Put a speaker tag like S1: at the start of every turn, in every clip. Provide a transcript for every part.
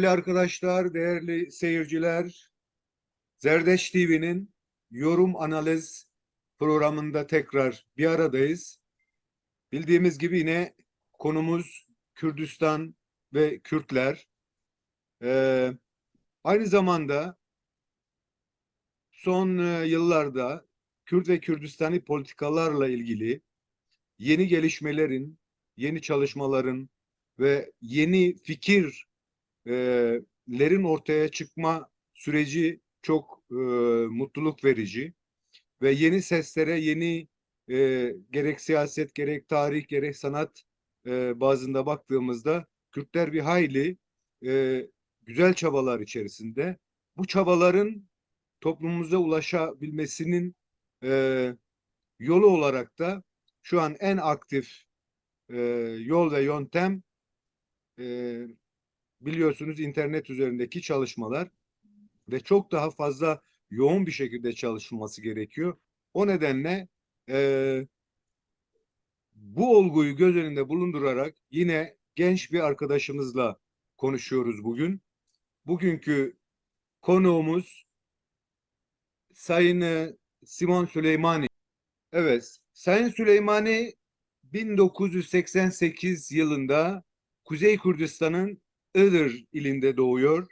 S1: Değerli arkadaşlar, değerli seyirciler, Zerdeş TV'nin yorum analiz programında tekrar bir aradayız. Bildiğimiz gibi yine konumuz Kürdistan ve Kürtler. Aynı zamanda son yıllarda Kürt ve Kürdistani politikalarla ilgili yeni gelişmelerin, yeni çalışmaların ve yeni fikirlerin ortaya çıkma süreci çok mutluluk verici ve yeni seslere, yeni gerek siyaset, gerek tarih, gerek sanat bazında baktığımızda Kürtler bir hayli e, güzel çabalar içerisinde. Bu çabaların toplumumuza ulaşabilmesinin e, yolu olarak da şu an en aktif e, yol ve yöntem e, biliyorsunuz internet üzerindeki çalışmalar ve çok daha fazla yoğun bir şekilde çalışılması gerekiyor. O nedenle e, bu olguyu göz önünde bulundurarak yine genç bir arkadaşımızla konuşuyoruz bugün. Bugünkü konuğumuz Sayın Simon Süleymani. Evet, Sayın Süleymani 1988 yılında Kuzey Kürdistan'ın Iğdır ilinde doğuyor.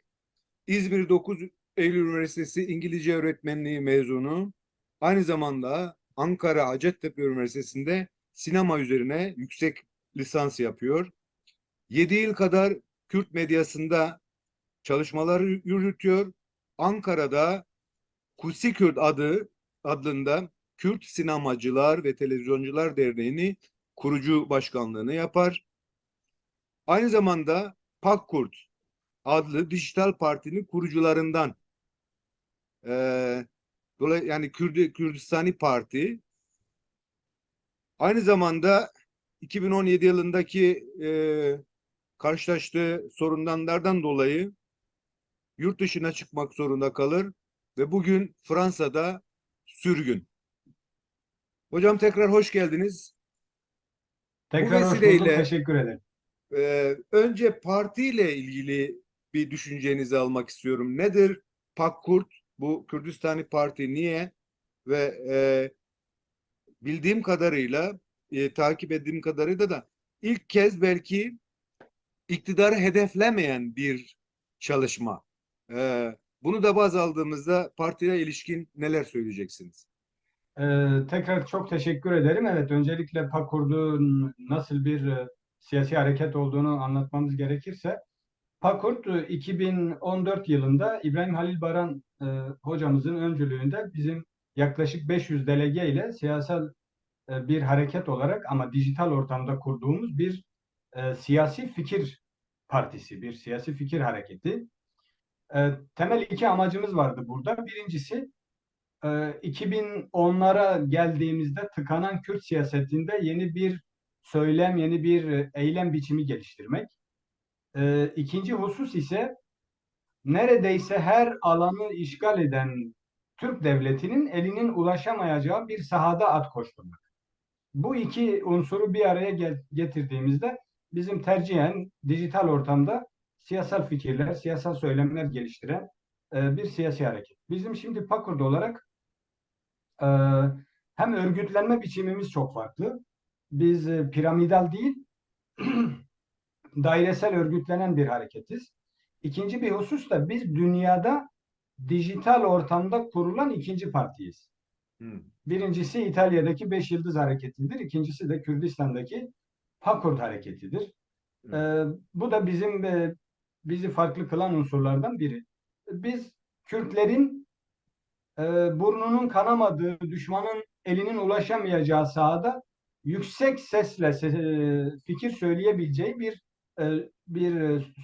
S1: İzmir 9 Eylül Üniversitesi İngilizce öğretmenliği mezunu. Aynı zamanda Ankara Hacettepe Üniversitesi'nde sinema üzerine yüksek lisans yapıyor. 7 yıl kadar Kürt medyasında çalışmalar yürütüyor. Ankara'da Kutsi Kürt adında Kürt Sinemacılar ve Televizyoncular Derneği'ni kurucu başkanlığını yapar. Aynı zamanda Pakkurt adlı dijital partinin kurucularından. Yani Kürdistani Parti. Aynı zamanda 2017 yılındaki karşılaştığı sorunlardan dolayı yurt dışına çıkmak zorunda kalır ve bugün Fransa'da sürgün. Hocam tekrar hoş geldiniz. Bu
S2: Tekrar hoş bulduk.
S1: vesileyle
S2: Teşekkür ederim.
S1: önce partiyle ilgili bir düşüncenizi almak istiyorum. Nedir Pakkurt? Bu Kürdistani Parti niye? Ve bildiğim kadarıyla, takip ettiğim kadarıyla da ilk kez belki iktidarı hedeflemeyen bir çalışma. Bunu da baz aldığımızda partiye ilişkin neler söyleyeceksiniz?
S2: Tekrar çok teşekkür ederim. Evet, öncelikle PAKURD'un nasıl bir siyasi hareket olduğunu anlatmamız gerekirse, PAKURD 2014 yılında İbrahim Halil Baran hocamızın öncülüğünde bizim yaklaşık 500 delege ile siyasal bir hareket olarak ama dijital ortamda kurduğumuz bir siyasi fikir partisi, bir siyasi fikir hareketi. Temel iki amacımız vardı burada. Birincisi, 2010'lara geldiğimizde tıkanan Kürt siyasetinde yeni bir söylem, yeni bir eylem biçimi geliştirmek. İkinci husus ise neredeyse her alanı işgal eden Türk devletinin elinin ulaşamayacağı bir sahada at koşturmak. Bu iki unsuru bir araya getirdiğimizde bizim tercihen dijital ortamda siyasal fikirler, siyasal söylemler geliştiren bir siyasi hareket. Bizim şimdi PAKURD olarak Ee, hem örgütlenme biçimimiz çok farklı. Biz piramidal değil, dairesel örgütlenen bir hareketiz. İkinci bir husus da biz dünyada dijital ortamda kurulan ikinci partiyiz.
S1: Hmm.
S2: Birincisi İtalya'daki Beş Yıldız Hareketi'dir. İkincisi de Kürdistan'daki Pakurd Hareketi'dir.
S1: Hmm.
S2: Bu da bizi farklı kılan unsurlardan biri. Biz Kürtlerin e, burnunun kanamadığı, düşmanın elinin ulaşamayacağı sahada yüksek sesle fikir söyleyebileceği bir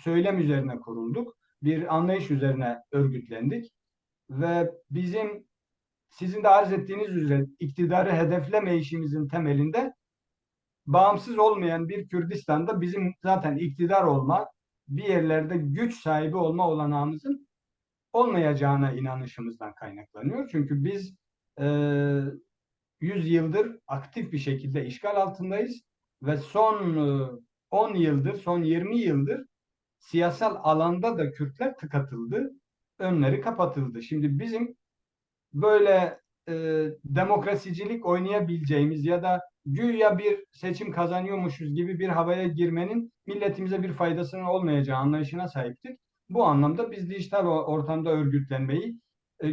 S2: söylem üzerine kurulduk. Bir anlayış üzerine örgütlendik ve bizim sizin de arz ettiğiniz üzere iktidarı hedefleme işimizin temelinde bağımsız olmayan bir Kürdistan'da bizim zaten iktidar olma, bir yerlerde güç sahibi olma olanağımızın olmayacağına inanışımızdan kaynaklanıyor. Çünkü biz e, 100 yıldır aktif bir şekilde işgal altındayız ve son 10 yıldır, son 20 yıldır siyasal alanda da Kürtler tıkatıldı, önleri kapatıldı. Şimdi bizim böyle demokrasicilik oynayabileceğimiz ya da güya bir seçim kazanıyormuşuz gibi bir havaya girmenin milletimize bir faydasının olmayacağı anlayışına sahiptik. Bu anlamda biz dijital ortamda örgütlenmeyi,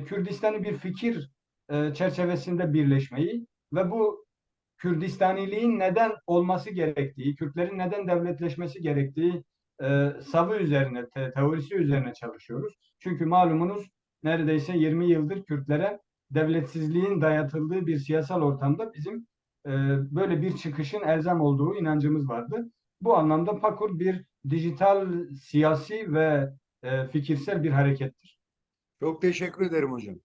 S2: Kürdistan'ı bir fikir çerçevesinde birleşmeyi ve bu Kürdistaniliğin neden olması gerektiği, Kürtlerin neden devletleşmesi gerektiği savı üzerine, teorisi üzerine çalışıyoruz. Çünkü malumunuz neredeyse 20 yıldır Kürtlere devletsizliğin dayatıldığı bir siyasal ortamda bizim e, böyle bir çıkışın elzem olduğu inancımız vardı. Bu anlamda PAKUR bir dijital, siyasi ve fikirsel bir harekettir.
S1: Çok teşekkür ederim hocam.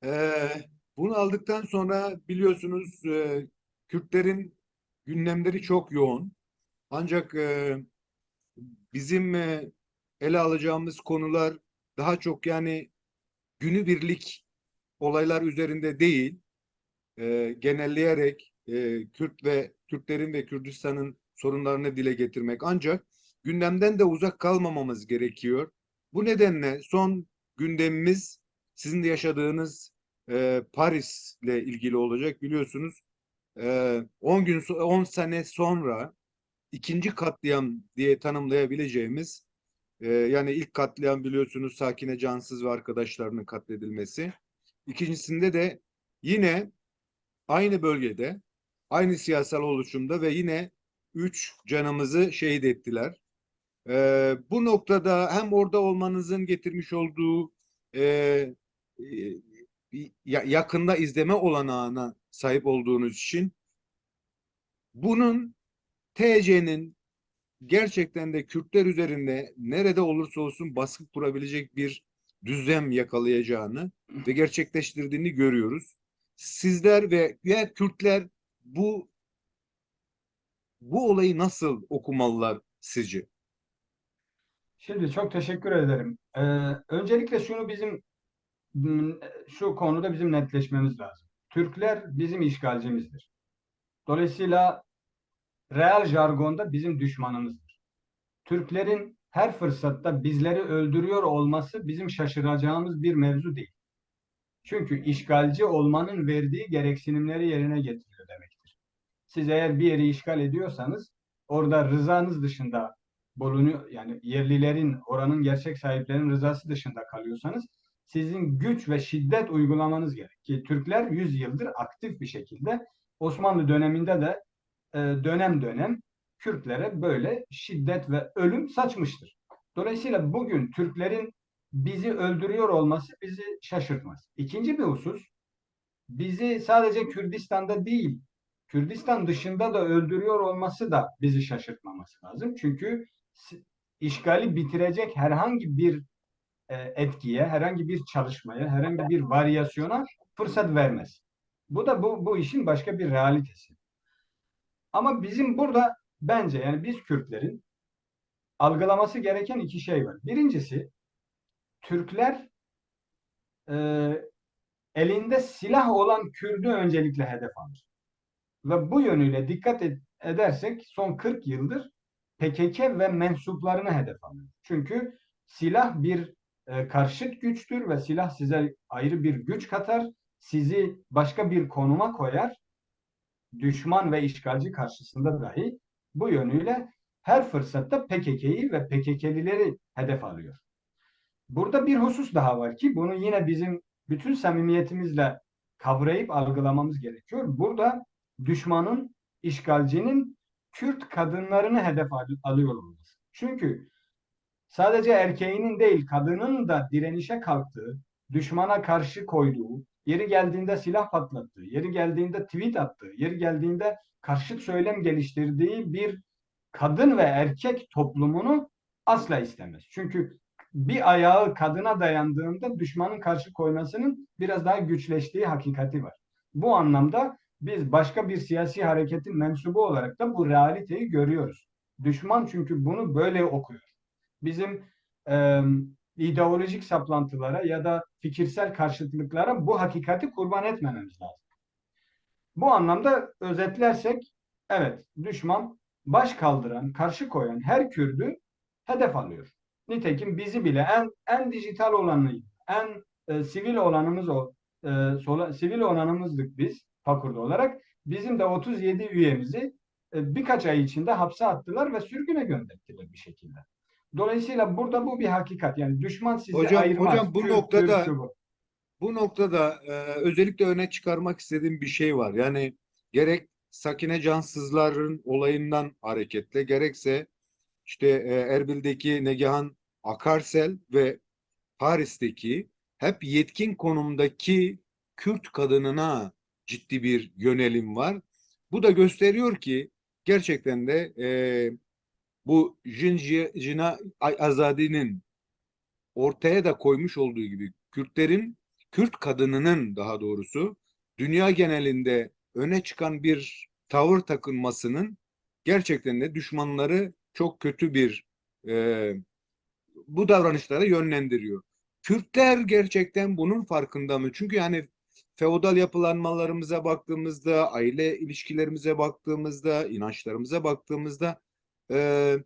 S1: Ee, Bunu aldıktan sonra biliyorsunuz Kürtlerin gündemleri çok yoğun. Ancak bizim ele alacağımız konular daha çok yani günübirlik olaylar üzerinde değil, genelleyerek Kürt ve Kürtlerin ve Kürdistan'ın sorunlarını dile getirmek. Ancak gündemden de uzak kalmamamız gerekiyor. Bu nedenle son gündemimiz sizin de yaşadığınız Paris'le ilgili olacak. Biliyorsunuz 10 sene sonra ikinci katliam diye tanımlayabileceğimiz yani ilk katliam biliyorsunuz Sakine Cansız ve arkadaşlarının katledilmesi. İkincisinde de yine aynı bölgede, aynı siyasal oluşumda ve yine 3 canımızı şehit ettiler. Bu noktada hem orada olmanızın getirmiş olduğu e, yakında izleme olanağına sahip olduğunuz için bunun TC'nin gerçekten de Kürtler üzerinde nerede olursa olsun baskı kurabilecek bir düzlem yakalayacağını ve gerçekleştirdiğini görüyoruz. Sizler ve diğer Kürtler bu bu olayı nasıl okumalılar sizce?
S2: Şimdi çok teşekkür ederim. Öncelikle şunu şu konuda bizim netleşmemiz lazım. Türkler bizim işgalcimizdir. Dolayısıyla real jargonda bizim düşmanımızdır. Türklerin her fırsatta bizleri öldürüyor olması bizim şaşıracağımız bir mevzu değil. Çünkü işgalci olmanın verdiği gereksinimleri yerine getiriyor demektir. Siz eğer bir yeri işgal ediyorsanız orada rızanız dışında bulunuyor, yani yerlilerin, oranın gerçek sahiplerinin rızası dışında kalıyorsanız sizin güç ve şiddet uygulamanız gerek. Ki Türkler 100 yıldır aktif bir şekilde Osmanlı döneminde de dönem dönem Kürtlere böyle şiddet ve ölüm saçmıştır. Dolayısıyla bugün Türklerin bizi öldürüyor olması bizi şaşırtmaz. İkinci bir husus, bizi sadece Kürdistan'da değil, Kürdistan dışında da öldürüyor olması da bizi şaşırtmaması lazım. Çünkü işgali bitirecek herhangi bir etkiye, herhangi bir çalışmaya, herhangi bir varyasyona fırsat vermez. Bu da bu işin başka bir realitesi. Ama bizim burada bence yani biz Kürtlerin algılaması gereken iki şey var. Birincisi, Türkler e, elinde silah olan Kürt'ü öncelikle hedef alır. Ve bu yönüyle dikkat edersek son 40 yıldır PKK ve mensuplarını hedef alıyor. Çünkü silah bir karşıt güçtür ve silah size ayrı bir güç katar, sizi başka bir konuma koyar, düşman ve işgalci karşısında dahi bu yönüyle her fırsatta PKK'yı ve PKK'lileri hedef alıyor. Burada bir husus daha var ki bunu yine bizim bütün samimiyetimizle kavrayıp algılamamız gerekiyor. Burada düşmanın, işgalcinin Kürt kadınlarını hedef alıyor olması. Çünkü sadece erkeğinin değil kadının da direnişe kalktığı, düşmana karşı koyduğu, yeri geldiğinde silah patlattığı, yeri geldiğinde tweet attığı, yeri geldiğinde karşıt söylem geliştirdiği bir kadın ve erkek toplumunu asla istemez. Çünkü bir ayağı kadına dayandığında düşmanın karşı koymasının biraz daha güçleştiği hakikati var. Bu anlamda biz başka bir siyasi hareketin mensubu olarak da bu realiteyi görüyoruz. Düşman çünkü bunu böyle okuyor. Bizim e, ideolojik saplantılara ya da fikirsel karşıtlıklara bu hakikati kurban etmememiz lazım. Bu anlamda özetlersek, evet düşman baş kaldıran, karşı koyan her Kürdü hedef alıyor. Nitekim bizi bile en dijital olanı, en sivil olanımız sivil olanımızdık biz Fakur'da olarak. Bizim de 37 üyemizi birkaç ay içinde hapse attılar ve sürgüne gönderdiler bir şekilde. Dolayısıyla burada bu bir hakikat. Yani düşman sizi ayırmaz.
S1: Hocam bu
S2: Kürt, Türk,
S1: noktada
S2: şu bu.
S1: özellikle öne çıkarmak istediğim bir şey var. Yani gerek Sakine Cansızlar'ın olayından hareketle gerekse işte Erbil'deki Negihan Akarsel ve Paris'teki hep yetkin konumdaki Kürt kadınına ciddi bir yönelim var. Bu da gösteriyor ki gerçekten de bu Jina Azadi'nin ortaya da koymuş olduğu gibi Kürt kadınının daha doğrusu dünya genelinde öne çıkan bir tavır takınmasının gerçekten de düşmanları çok kötü bir e, bu davranışlara yönlendiriyor. Kürtler gerçekten bunun farkında mı? Çünkü yani feodal yapılanmalarımıza baktığımızda, aile ilişkilerimize baktığımızda, inançlarımıza baktığımızda e,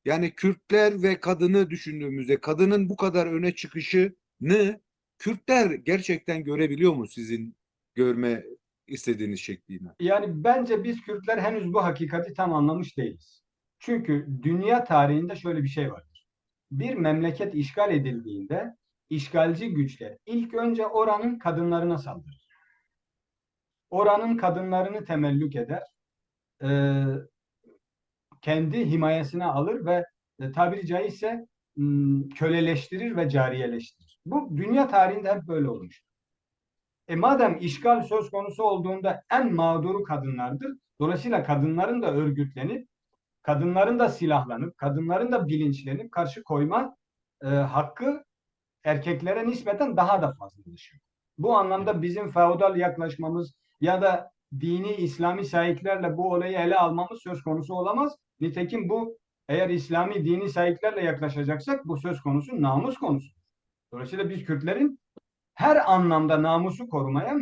S1: yani Kürtler ve kadını düşündüğümüzde kadının bu kadar öne çıkışını Kürtler gerçekten görebiliyor mu sizin görme istediğiniz şekliyle?
S2: Yani bence biz Kürtler henüz bu hakikati tam anlamış değiliz. Çünkü dünya tarihinde şöyle bir şey vardır. Bir memleket işgal edildiğinde işgalci güçler ilk önce oranın kadınlarına saldırır. Oranın kadınlarını temellük eder, e, kendi himayesine alır ve tabiri caizse köleleştirir ve cariyeleştirir. Bu dünya tarihinde hep böyle olmuş. Madem işgal söz konusu olduğunda en mağduru kadınlardır. Dolayısıyla kadınların da örgütlenip, kadınların da silahlanıp, kadınların da bilinçlenip karşı koyma hakkı erkeklere nispeten daha da fazlalaşıyor. Bu anlamda bizim feodal yaklaşmamız ya da dini İslami sahiplerle bu olayı ele almamız söz konusu olamaz. Nitekim bu eğer İslami dini sahiplerle yaklaşacaksak bu söz konusu namus konusu. Dolayısıyla biz Kürtlerin her anlamda namusu korumaya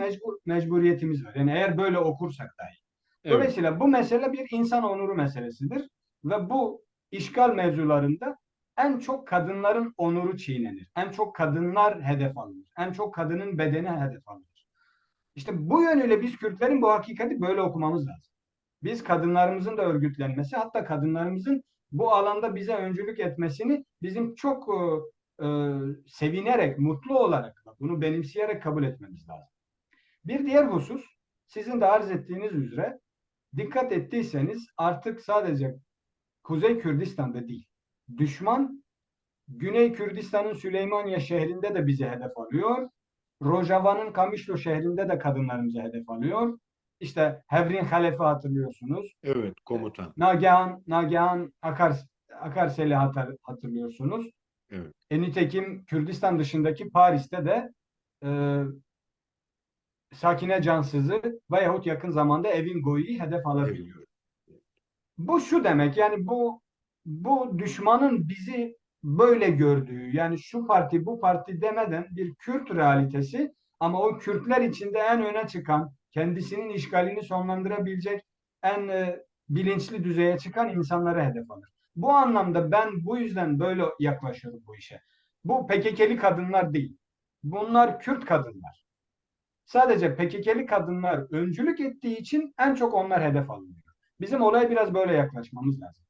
S2: mecburiyetimiz var. Yani eğer böyle okursak dahi.
S1: Evet,
S2: Dolayısıyla bu mesele bir insan onuru meselesidir ve bu işgal mevzularında en çok kadınların onuru çiğnenir. En çok kadınlar hedef alınır. En çok kadının bedeni hedef alınır. İşte bu yönüyle biz Kürtlerin bu hakikati böyle okumamız lazım. Biz kadınlarımızın da örgütlenmesi, hatta kadınlarımızın bu alanda bize öncülük etmesini bizim çok sevinerek, mutlu olarak, bunu benimseyerek kabul etmemiz lazım. Bir diğer husus, sizin de arz ettiğiniz üzere dikkat ettiyseniz artık sadece Kuzey Kürdistan'da değil, düşman Güney Kürdistan'ın Süleymaniye şehrinde de bizi hedef alıyor. Rojava'nın Kamışlo şehrinde de kadınlarımızı hedef alıyor. İşte Hevrin Halef'i hatırlıyorsunuz.
S1: evet komutan.
S2: Nagihan Akarsel'i hatırlıyorsunuz.
S1: Evet,
S2: Nitekim Kürdistan dışındaki Paris'te de e, Sakine Cansız'ı veyahut yakın zamanda Evin Goyi'yi hedef
S1: evet.
S2: alabiliyor. Bu şu demek yani bu düşmanın bizi böyle gördüğü yani şu parti bu parti demeden bir Kürt realitesi ama o Kürtler içinde en öne çıkan kendisinin işgalini sonlandırabilecek en bilinçli düzeye çıkan insanlara hedef alır. Bu anlamda ben bu yüzden böyle yaklaşıyorum bu işe. Bu PKK'li kadınlar değil. Bunlar Kürt kadınlar. Sadece PKK'li kadınlar öncülük ettiği için en çok onlar hedef alınıyor. Bizim olaya biraz böyle yaklaşmamız lazım.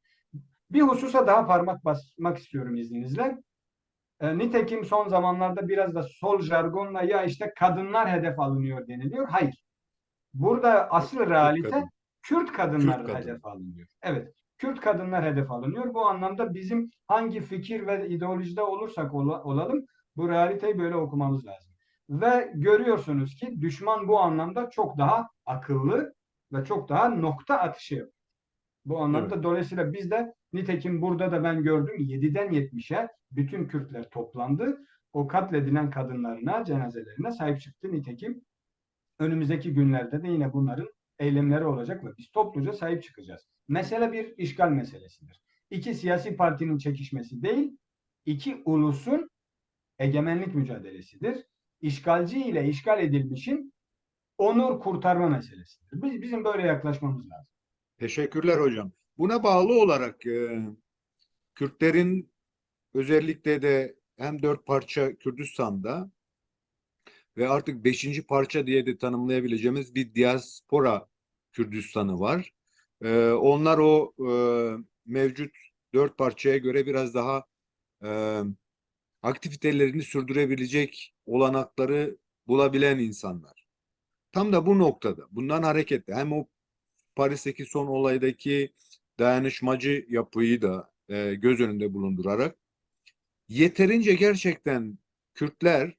S2: Bir hususa daha parmak basmak istiyorum izninizle. Nitekim son zamanlarda biraz da sol jargonla ya işte kadınlar hedef alınıyor deniliyor. Hayır. Burada asıl
S1: Kürt
S2: realite
S1: kadın,
S2: Kürt
S1: Kürt
S2: kadınlar
S1: kadın.
S2: hedef alınıyor. Evet. Kürt kadınlar hedef alınıyor. Bu anlamda bizim hangi fikir ve ideolojide olursak olalım bu realiteyi böyle okumamız lazım. Ve görüyorsunuz ki düşman bu anlamda çok daha akıllı ve çok daha nokta atışı yapıyor. Bu
S1: Evet.
S2: anlamda dolayısıyla biz de nitekim burada da ben gördüm 7'den 70'e bütün Kürtler toplandı. O katledilen kadınlarına, cenazelerine sahip çıktı. Nitekim önümüzdeki günlerde de yine bunların eylemleri olacak ve biz topluca sahip çıkacağız. Mesele bir işgal meselesidir. İki siyasi partinin çekişmesi değil, iki ulusun egemenlik mücadelesidir. İşgalci ile işgal edilmişin onur kurtarma meselesidir. Bizim böyle yaklaşmamız lazım.
S1: Teşekkürler hocam. Buna bağlı olarak Kürtlerin özellikle de hem dört parça Kürdistan'da ve artık beşinci parça diye de tanımlayabileceğimiz bir diaspora Kürdistan'ı var. Onlar o mevcut dört parçaya göre biraz daha e, aktivitelerini sürdürebilecek olanakları bulabilen insanlar. Tam da bu noktada bundan hareketle hem o Paris'teki son olaydaki dayanışmacı yapıyı da göz önünde bulundurarak yeterince gerçekten Kürtler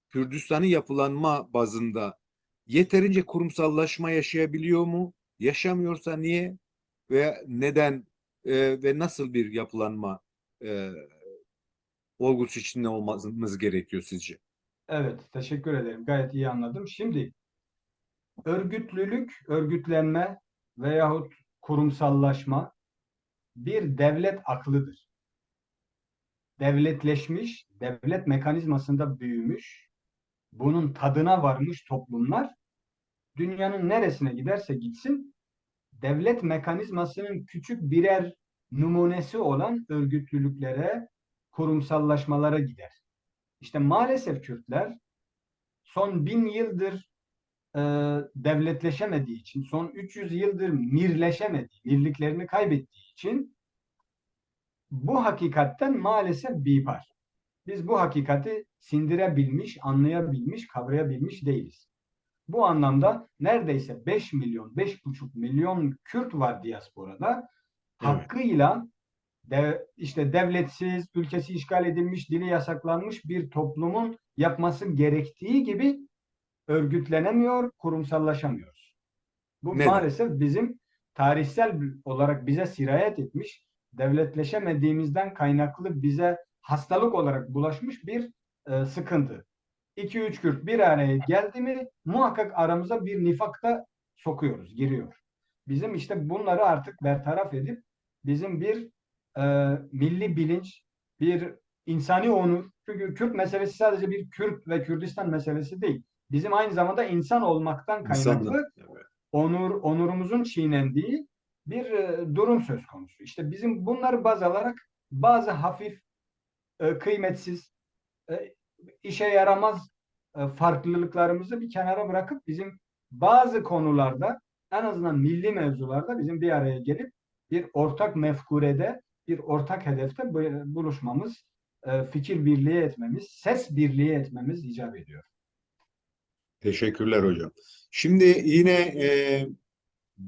S1: Kürdistan'ın yapılanma bazında yeterince kurumsallaşma yaşayabiliyor mu? Yaşamıyorsa niye ve neden ve nasıl bir yapılanma e, olgusu içinde olmamız gerekiyor sizce?
S2: Evet, teşekkür ederim. Gayet iyi anladım. Şimdi örgütlülük, örgütlenme veyahut kurumsallaşma bir devlet aklıdır. Devletleşmiş, devlet mekanizmasında büyümüş, bunun tadına varmış toplumlar dünyanın neresine giderse gitsin devlet mekanizmasının küçük birer numunesi olan örgütlülüklere, kurumsallaşmalara gider. İşte maalesef Kürtler son 1000 yıldır e, devletleşemediği için, son 300 yıldır mirleşemediği, mirliklerini kaybettiği için bu hakikatten maalesef bipar. Biz bu hakikati sindirebilmiş, anlayabilmiş, kavrayabilmiş değiliz. Bu anlamda neredeyse 5 milyon, 5,5 milyon Kürt var diasporada.
S1: Evet.
S2: Hakkıyla işte devletsiz, ülkesi işgal edilmiş, dili yasaklanmış bir toplumun yapması gerektiği gibi örgütlenemiyor, kurumsallaşamıyoruz. Bu
S1: Neden?
S2: maalesef bizim tarihsel olarak bize sirayet etmiş, devletleşemediğimizden kaynaklı bize hastalık olarak bulaşmış bir sıkıntı. 2-3 Kürt bir araya geldi mi muhakkak aramıza bir nifakta sokuyoruz, giriyor. Bizim işte bunları artık bertaraf edip bizim bir milli bilinç, bir insani onur. Çünkü Kürt meselesi sadece bir Kürt ve Kürdistan meselesi değil. Bizim aynı zamanda insan olmaktan
S1: İnsanlık.
S2: kaynaklı onurumuzun çiğnendiği bir durum söz konusu. İşte bizim bunları baz alarak bazı hafif, kıymetsiz, e, işe yaramaz farklılıklarımızı bir kenara bırakıp bizim bazı konularda en azından milli mevzularda bizim bir araya gelip bir ortak mefkurede, bir ortak hedefte buluşmamız, fikir birliği etmemiz, ses birliği etmemiz icap ediyor.
S1: Teşekkürler hocam. Şimdi yine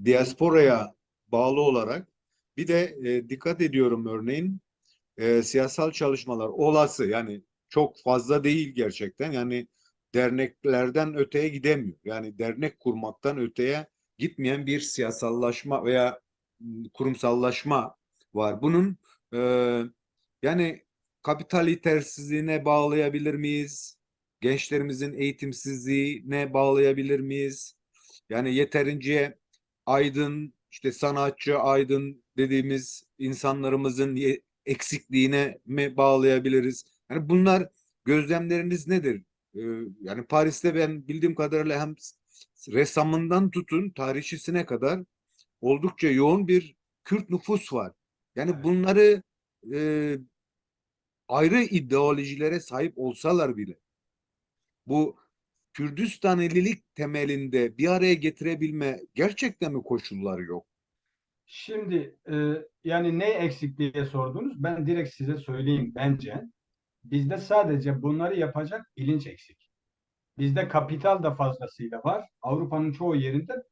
S1: diasporaya bağlı olarak bir de dikkat ediyorum örneğin siyasal çalışmalar olası yani çok fazla değil gerçekten yani derneklerden öteye gidemiyor. Yani dernek kurmaktan öteye gitmeyen bir siyasallaşma veya kurumsallaşma var. Bunun e, yani kapital yetersizliğine bağlayabilir miyiz? Gençlerimizin eğitimsizliğine bağlayabilir miyiz? Yani yeterince aydın, işte sanatçı, aydın dediğimiz insanlarımızın eksikliğine mi bağlayabiliriz? Yani bunlar gözlemleriniz nedir? Ee, Yani Paris'te ben bildiğim kadarıyla hem ressamından tutun tarihçisine kadar oldukça yoğun bir Kürt nüfus var. Yani
S2: Evet.
S1: bunları e, ayrı ideolojilere sahip olsalar bile bu Kürdistanililik temelinde bir araya getirebilme gerçekten mi koşulları yok?
S2: Şimdi yani ne eksik diye sordunuz. Ben direkt size söyleyeyim bence. Bizde sadece bunları yapacak bilinç eksik. Bizde kapital da fazlasıyla var. Avrupa'nın çoğu yerinde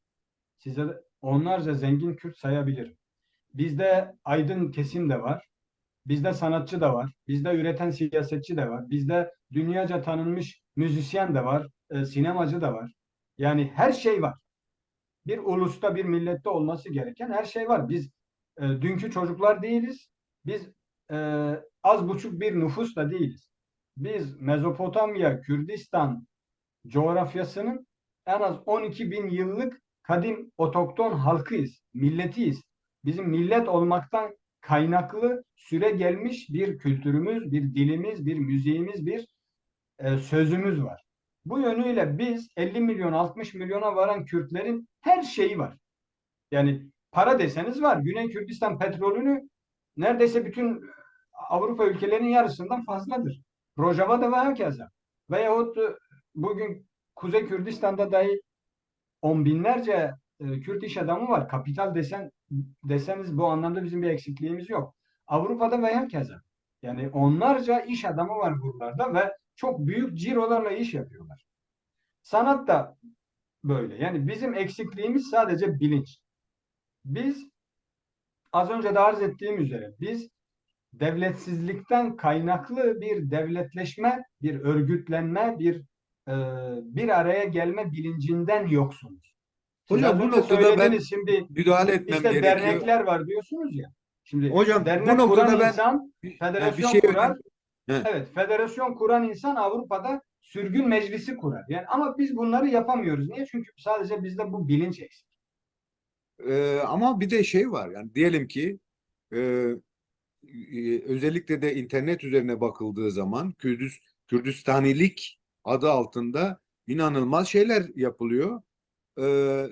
S2: size onlarca zengin Kürt sayabilirim. Bizde aydın kesim de var. Bizde sanatçı da var. Bizde üreten siyasetçi de var. Bizde dünyaca tanınmış müzisyen de var. Sinemacı da var. Yani her şey var. Bir ulusta, bir millette olması gereken her şey var. Biz dünkü çocuklar değiliz. Biz e, az buçuk bir nüfus da değiliz. Biz Mezopotamya, Kürdistan coğrafyasının en az 12 bin yıllık kadim otokton halkıyız, milletiyiz. Bizim millet olmaktan kaynaklı süre gelmiş bir kültürümüz, bir dilimiz, bir müziğimiz, bir sözümüz var. Bu yönüyle biz 50 milyon, 60 milyona varan Kürtlerin her şeyi var. Yani para deseniz var. Güney Kürdistan petrolünü neredeyse bütün Avrupa ülkelerinin yarısından fazladır. Rojava'da ve hakeza. Veyahut bugün Kuzey Kürdistan'da dahi on binlerce Kürt iş adamı var. Kapital deseniz bu anlamda bizim bir eksikliğimiz yok. Avrupa'da ve herkese. Yani onlarca iş adamı var buralarda ve çok büyük cirolarla iş yapıyorlar. Sanat da böyle. Yani bizim eksikliğimiz sadece bilinç. Biz az önce de arz ettiğim üzere biz devletsizlikten kaynaklı bir devletleşme, bir örgütlenme, e, bir araya gelme bilincinden yoksunuz. Siz az
S1: Hocam bu
S2: önce
S1: noktada ben
S2: söylediniz, şimdi
S1: müdahale etmem
S2: işte
S1: gerekiyor.
S2: dernekler var diyorsunuz ya. Şimdi
S1: Hocam bu
S2: dernek kuran
S1: noktada ben
S2: insan
S1: bir
S2: federasyon
S1: şey
S2: kurar.
S1: He.
S2: Evet, federasyon kuran insan Avrupa'da sürgün meclisi kurar. Yani ama biz bunları yapamıyoruz. Niye? Çünkü sadece bizde bu bilinç eksik.
S1: Ama bir de şey var yani diyelim ki e, özellikle de internet üzerine bakıldığı zaman Kürdistanilik adı altında inanılmaz şeyler yapılıyor.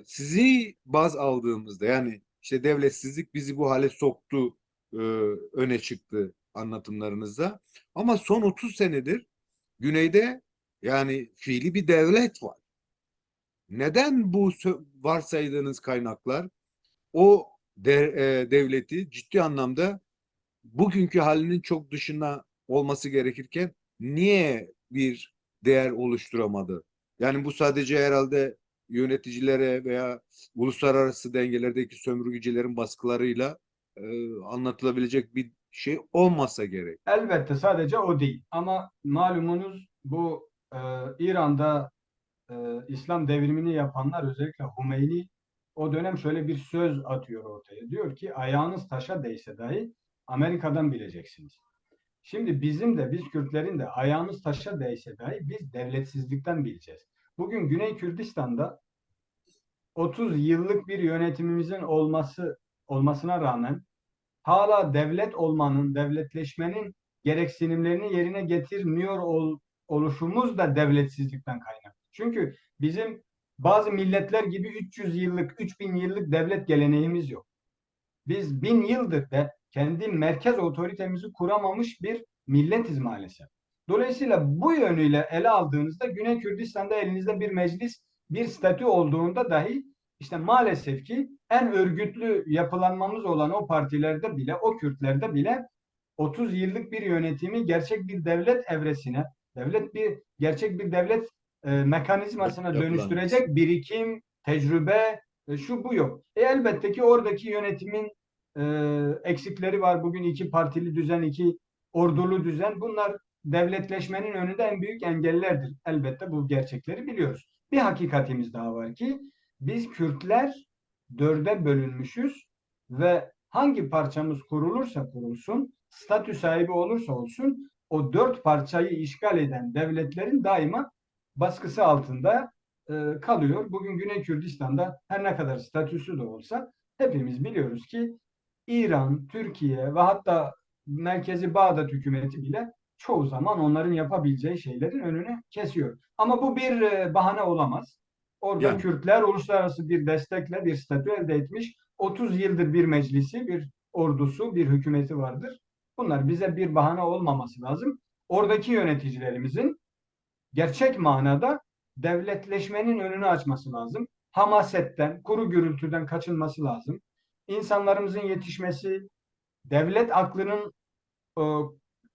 S1: Sizi baz aldığımızda yani işte devletsizlik bizi bu hale soktu e, öne çıktı anlatımlarınızda. Ama son 30 senedir güneyde yani fiili bir devlet var. Neden bu varsaydığınız kaynaklar o devleti ciddi anlamda bugünkü halinin çok dışına olması gerekirken niye bir değer oluşturamadı? Yani bu sadece herhalde yöneticilere veya uluslararası dengelerdeki sömürgecilerin baskılarıyla anlatılabilecek bir şey olmasa gerek.
S2: Elbette sadece o değil. Ama malumunuz bu İran'da İslam devrimini yapanlar özellikle Hümeyni o dönem şöyle bir söz atıyor ortaya. Diyor ki ayağınız taşa değse dahi Amerika'dan bileceksiniz. Şimdi biz Kürtlerin de ayağımız taşa değse dahi biz devletsizlikten bileceğiz. Bugün Güney Kürdistan'da 30 yıllık bir yönetimimizin olmasına rağmen hala devlet olmanın, devletleşmenin gereksinimlerini yerine getirmiyor oluşumuz da devletsizlikten kaynaklı. Çünkü bizim bazı milletler gibi 300 yıllık, 3000 yıllık devlet geleneğimiz yok. Biz 1000 yıldır da kendi merkez otoritemizi kuramamış bir milletiz maalesef. Dolayısıyla bu yönüyle ele aldığınızda Güney Kürdistan'da elinizde bir meclis, bir statü olduğunda dahi işte maalesef ki en örgütlü yapılanmamız olan o partilerde bile, o Kürtlerde bile 30 yıllık bir yönetimi gerçek bir devlet evresine, gerçek bir devlet mekanizmasına
S1: Yapılanması.
S2: dönüştürecek birikim, tecrübe, şu bu yok. Elbette ki oradaki yönetimin e, eksikleri var. Bugün iki partili düzen, iki ordulu düzen. Bunlar devletleşmenin önünde en büyük engellerdir. Elbette bu gerçekleri biliyoruz. Bir hakikatimiz daha var ki biz Kürtler dörde bölünmüşüz ve hangi parçamız kurulursa kurulsun, statü sahibi olursa olsun o dört parçayı işgal eden devletlerin daima baskısı altında kalıyor. Bugün Güney Kürdistan'da her ne kadar statüsü de olsa hepimiz biliyoruz ki İran, Türkiye ve hatta merkezi Bağdat hükümeti bile çoğu zaman onların yapabileceği şeylerin önünü kesiyor. Ama bu bir bahane olamaz. Orada
S1: Yani
S2: Kürtler uluslararası bir destekle bir statü elde etmiş. 30 yıldır bir meclisi, bir ordusu, bir hükümeti vardır. Bunlar bize bir bahane olmaması lazım. Oradaki yöneticilerimizin gerçek manada devletleşmenin önünü açması lazım. Hamasetten, kuru gürültüden kaçınması lazım. İnsanlarımızın yetişmesi, devlet aklının e,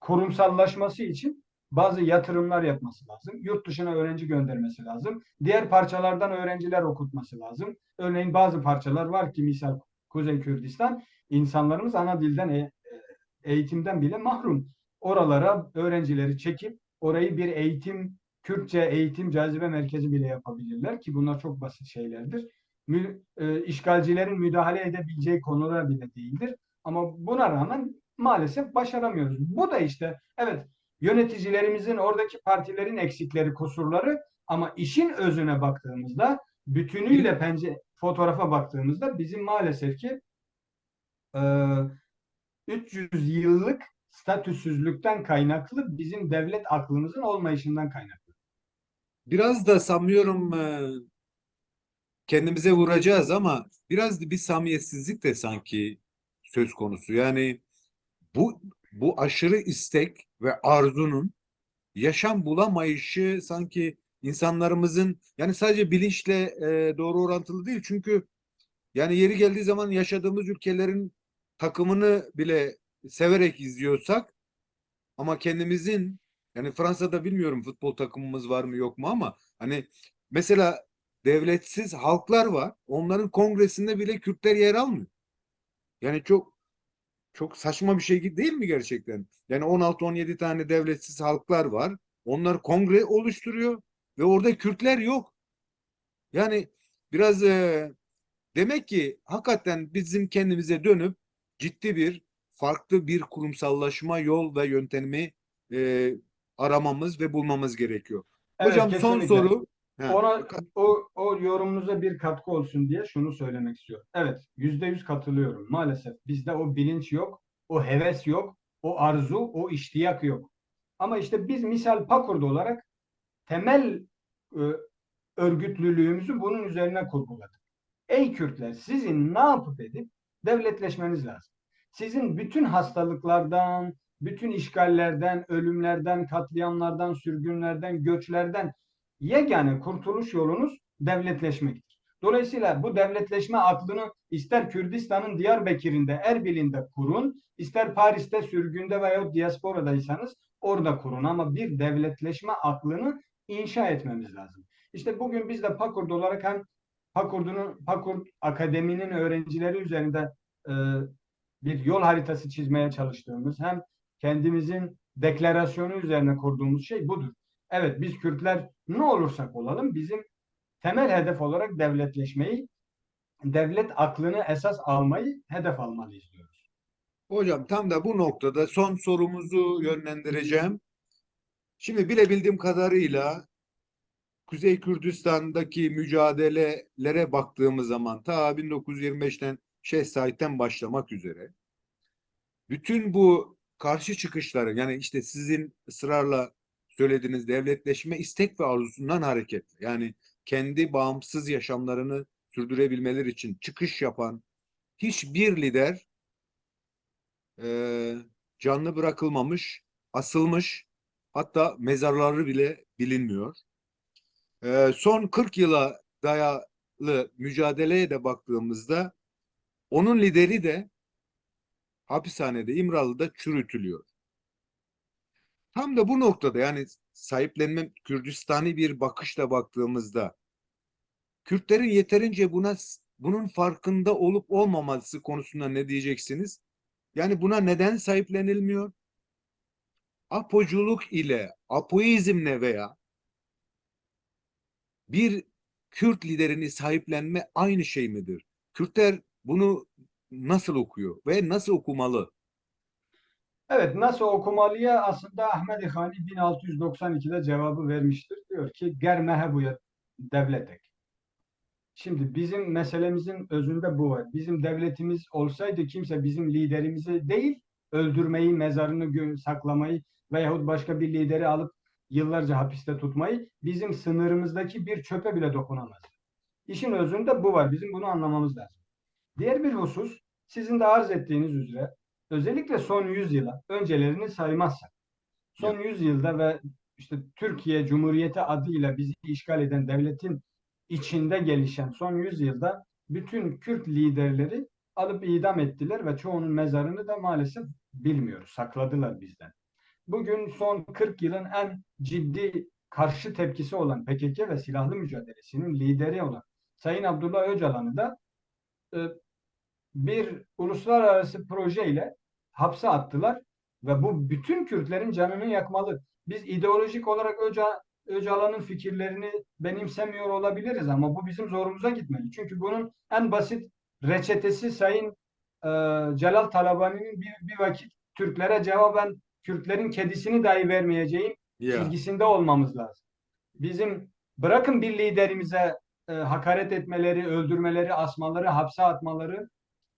S2: kurumsallaşması için bazı yatırımlar yapması lazım. Yurt dışına öğrenci göndermesi lazım. Diğer parçalardan öğrenciler okutması lazım. Örneğin bazı parçalar var ki misal Kuzey Kürdistan insanlarımız ana dilden eğitimden bile mahrum. Oralara öğrencileri çekip orayı bir Kürtçe eğitim cazibe merkezi bile yapabilirler ki bunlar çok basit şeylerdir. İşgalcilerin müdahale edebileceği konular bile değildir. Ama buna rağmen maalesef başaramıyoruz. Bu da işte evet yöneticilerimizin oradaki partilerin eksikleri, kusurları ama işin özüne baktığımızda
S1: bir,
S2: bütünüyle fotoğrafa baktığımızda bizim maalesef ki e, 300 yıllık statüsüzlükten kaynaklı bizim devlet aklımızın olmayışından kaynaklı.
S1: biraz da sanmıyorum kendimize vuracağız ama biraz da bir samimiyetsizlik de sanki söz konusu. Yani bu bu aşırı istek ve arzunun yaşam bulamayışı sanki insanlarımızın, yani sadece bilinçle doğru orantılı değil. Çünkü yani yeri geldiği zaman yaşadığımız ülkelerin takımını bile severek izliyorsak, ama kendimizin, yani Fransa'da bilmiyorum futbol takımımız var mı yok mu, ama hani mesela devletsiz halklar var. Onların kongresinde bile Kürtler yer almıyor. Yani çok saçma bir şey değil mi gerçekten? Yani 16-17 tane devletsiz halklar var. Onlar kongre oluşturuyor ve orada Kürtler yok. Yani biraz demek ki hakikaten bizim kendimize dönüp ciddi bir farklı bir kurumsallaşma yol ve yöntemi e, aramamız ve bulmamız gerekiyor.
S2: Evet,
S1: Hocam son
S2: kesinlikle.
S1: soru. Ha,
S2: O yorumunuza bir katkı olsun diye şunu söylemek istiyorum. Evet, %100 katılıyorum. Maalesef bizde o bilinç yok, o heves yok, o arzu, o iştiyak yok. Ama işte biz misal Pakur'da olarak temel e, örgütlülüğümüzü bunun üzerine kurguladık. Ey Kürtler, sizin ne yapıp edip devletleşmeniz lazım. Sizin bütün hastalıklardan, bütün işgallerden, ölümlerden, katliamlardan, sürgünlerden, göçlerden yegane kurtuluş yolunuz devletleşmektir. Dolayısıyla bu devletleşme aklını ister Kürdistan'ın Diyarbakır'ında, Erbil'inde kurun, ister Paris'te sürgünde veyahut diasporadaysanız orada kurun. Ama bir devletleşme aklını inşa etmemiz lazım. İşte bugün biz de Pakur'da olarak hem Pakur Akademi'nin öğrencileri üzerinde e, bir yol haritası çizmeye çalıştığımız hem kendimizin deklarasyonu üzerine kurduğumuz şey budur. Evet, biz Kürtler ne olursak olalım bizim temel hedef olarak devletleşmeyi, devlet aklını esas almayı hedef almalıyız diyoruz.
S1: hocam tam da bu noktada son sorumuzu yönlendireceğim. Şimdi bilebildiğim kadarıyla Kuzey Kürdistan'daki mücadelelere baktığımız zaman ta 1925'ten Şeyh Said'den başlamak üzere bütün bu karşı çıkışların, yani işte sizin ısrarla söylediğiniz devletleşme istek ve arzusundan hareketle, yani kendi bağımsız yaşamlarını sürdürebilmeleri için çıkış yapan hiçbir lider e, canlı bırakılmamış, asılmış, hatta mezarları bile bilinmiyor. Son 40 yıla dayalı mücadeleye de baktığımızda onun lideri de hapishanede İmralı'da çürütülüyor. Tam da bu noktada, yani sahiplenme Kürdistani bir bakışla baktığımızda Kürtlerin yeterince bunun farkında olup olmaması konusunda ne diyeceksiniz? Yani buna neden sahiplenilmiyor? Apoculuk ile apoizmle veya bir Kürt liderini sahiplenme aynı şey midir? Kürtler bunu nasıl okuyor ve nasıl okumalı?
S2: Evet, nasıl okumalıya aslında Ahmed Hani 1692'de cevabı vermiştir. Diyor ki germehe bu devletek. Şimdi bizim meselemizin özünde bu var. Bizim devletimiz olsaydı kimse bizim liderimizi değil, öldürmeyi, mezarını saklamayı veyahut başka bir lideri alıp yıllarca hapiste tutmayı bizim sınırımızdaki bir çöpe bile dokunamaz. İşin özünde bu var. Bizim bunu anlamamız lazım. Diğer bir husus, sizin de arz ettiğiniz üzere özellikle son 100 yıla öncelerini saymazsak,
S1: Ya,
S2: son 100 yılda ve işte Türkiye Cumhuriyeti adıyla bizi işgal eden devletin içinde gelişen son 100 yılda bütün Kürt liderleri alıp idam ettiler ve çoğunun mezarını da maalesef bilmiyoruz, sakladılar bizden. Bugün son 40 yılın en ciddi karşı tepkisi olan PKK ve silahlı mücadelesinin lideri olan Sayın Abdullah Öcalan'ı da e, bir uluslararası projeyle hapse attılar ve bu bütün Kürtlerin canını yakmalı. Biz ideolojik olarak Öcalan'ın fikirlerini benimsemiyor olabiliriz ama bu bizim zorumuza gitmeli. Çünkü bunun en basit reçetesi Sayın e, Celal Talabani'nin bir vakit Türklere cevaben Kürtlerin kedisini dahi vermeyeceğim
S1: ya.
S2: çizgisinde olmamız lazım. Bizim bırakın bir liderimize hakaret etmeleri, öldürmeleri, asmaları, hapse atmaları,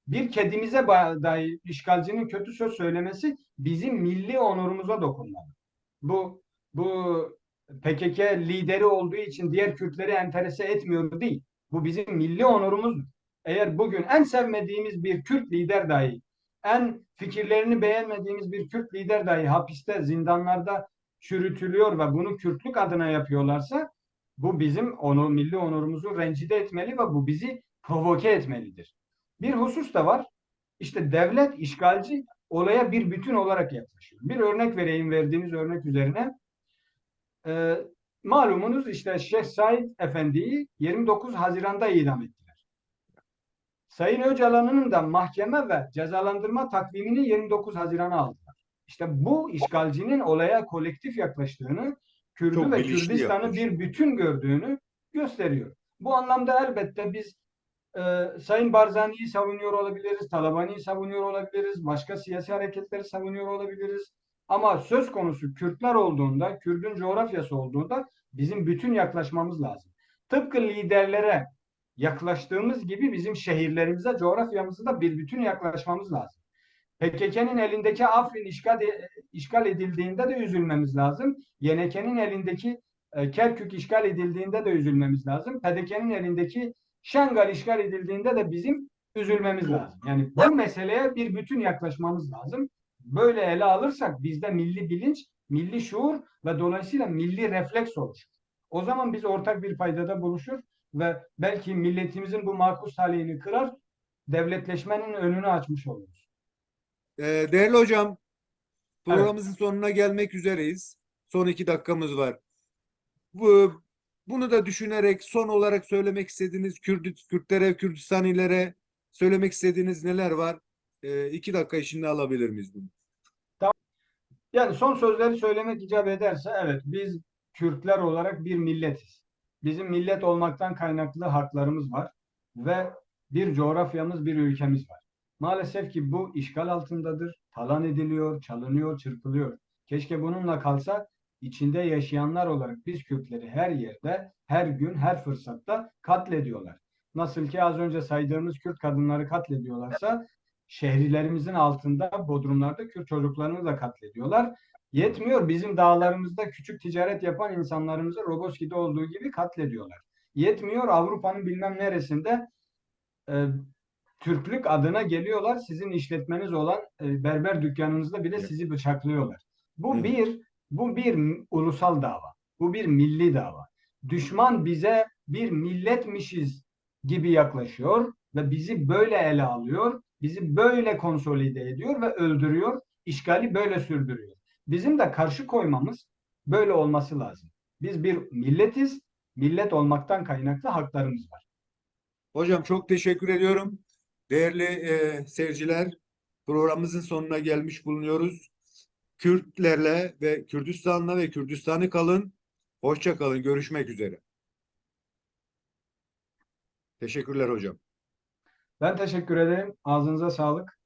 S2: bir kedimize dahi işgalcinin kötü söz söylemesi bizim milli onurumuza dokunmalı. Bu PKK lideri olduğu için diğer Kürtleri enterese etmiyor değil. Bu bizim milli onurumuzdur. Eğer bugün en sevmediğimiz bir Kürt lider dahi en fikirlerini beğenmediğimiz bir Kürt lider dahi hapiste, zindanlarda çürütülüyor ve bunu Kürtlük adına yapıyorlarsa bu bizim milli onurumuzu rencide etmeli ve bu bizi provoke etmelidir. Bir husus da var. İşte devlet, işgalci olaya bir bütün olarak yaklaşıyor. Bir örnek vereyim verdiğiniz örnek üzerine. Ee, Malumunuz işte Şeyh Said Efendi'yi 29 Haziran'da idam ettiler. Sayın Öcalan'ın da mahkeme ve cezalandırma takvimini 29 Haziran'a aldılar. İşte bu işgalcinin olaya kolektif yaklaştığını, Kürdü
S1: Çok
S2: ve
S1: bilinçli
S2: Kürdistan'ı
S1: yaklaşıyor.
S2: bir bütün gördüğünü gösteriyor. Bu anlamda elbette biz Sayın Barzani'yi savunuyor olabiliriz, Talabani'yi savunuyor olabiliriz, başka siyasi hareketleri savunuyor olabiliriz. Ama söz konusu Kürtler olduğunda, Kürdün coğrafyası olduğunda bizim bütün yaklaşmamız lazım. Tıpkı liderlere yaklaştığımız gibi bizim şehirlerimize, coğrafyamıza da bir bütün yaklaşmamız lazım. PKK'nın elindeki Afrin işgal edildiğinde de üzülmemiz lazım. YNK'nin elindeki Kerkük işgal edildiğinde de üzülmemiz lazım. PDK'nın elindeki Şengal işgal edildiğinde de bizim üzülmemiz lazım. Yani bu meseleye bir bütün yaklaşmamız lazım. Böyle ele alırsak bizde milli bilinç, milli şuur ve dolayısıyla milli refleks oluşur. O zaman biz ortak bir paydada buluşur ve belki milletimizin bu makus halini kırar, devletleşmenin önünü açmış oluruz.
S1: Değerli hocam,
S2: Evet.
S1: programımızın sonuna gelmek üzereyiz. Son 2 dakikamız var. Bu, bunu da düşünerek son olarak söylemek istediğiniz Kürtlere, Kürdistanilere söylemek istediğiniz neler var? 2 dakika içinde alabilir miyiz bunu?
S2: Yani son sözleri söylemek icap ederse evet biz Kürtler olarak bir milletiz. Bizim millet olmaktan kaynaklı haklarımız var ve bir coğrafyamız, bir ülkemiz var. Maalesef ki bu işgal altındadır. Talan ediliyor, çalınıyor, çırpılıyor. Keşke bununla kalsa içinde yaşayanlar olarak biz Kürtleri her yerde, her gün, her fırsatta katlediyorlar. Nasıl ki az önce saydığımız Kürt kadınları katlediyorlarsa şehirlerimizin altında, bodrumlarda Kürt çocuklarını da katlediyorlar. Yetmiyor bizim dağlarımızda küçük ticaret yapan insanlarımızı Roboski'de olduğu gibi katlediyorlar. Yetmiyor Avrupa'nın bilmem neresinde e, Türklük adına geliyorlar. Sizin işletmeniz olan berber dükkanınızda bile
S1: Evet.
S2: sizi bıçaklıyorlar. Bu
S1: Evet.
S2: bir bu bir ulusal dava. Bu bir milli dava. Düşman bize bir milletmişiz gibi yaklaşıyor ve bizi böyle ele alıyor, bizi böyle konsolide ediyor ve öldürüyor, işgali böyle sürdürüyor. Bizim de karşı koymamız böyle olması lazım. Biz bir milletiz, millet olmaktan kaynaklı haklarımız var.
S1: Hocam çok teşekkür ediyorum. Değerli seyirciler, programımızın sonuna gelmiş bulunuyoruz. Kürtlerle ve Kürdistan'la ve Kürdistan'ı kalın. Hoşça kalın. Görüşmek üzere. Teşekkürler hocam.
S2: Ben teşekkür ederim. Ağzınıza sağlık.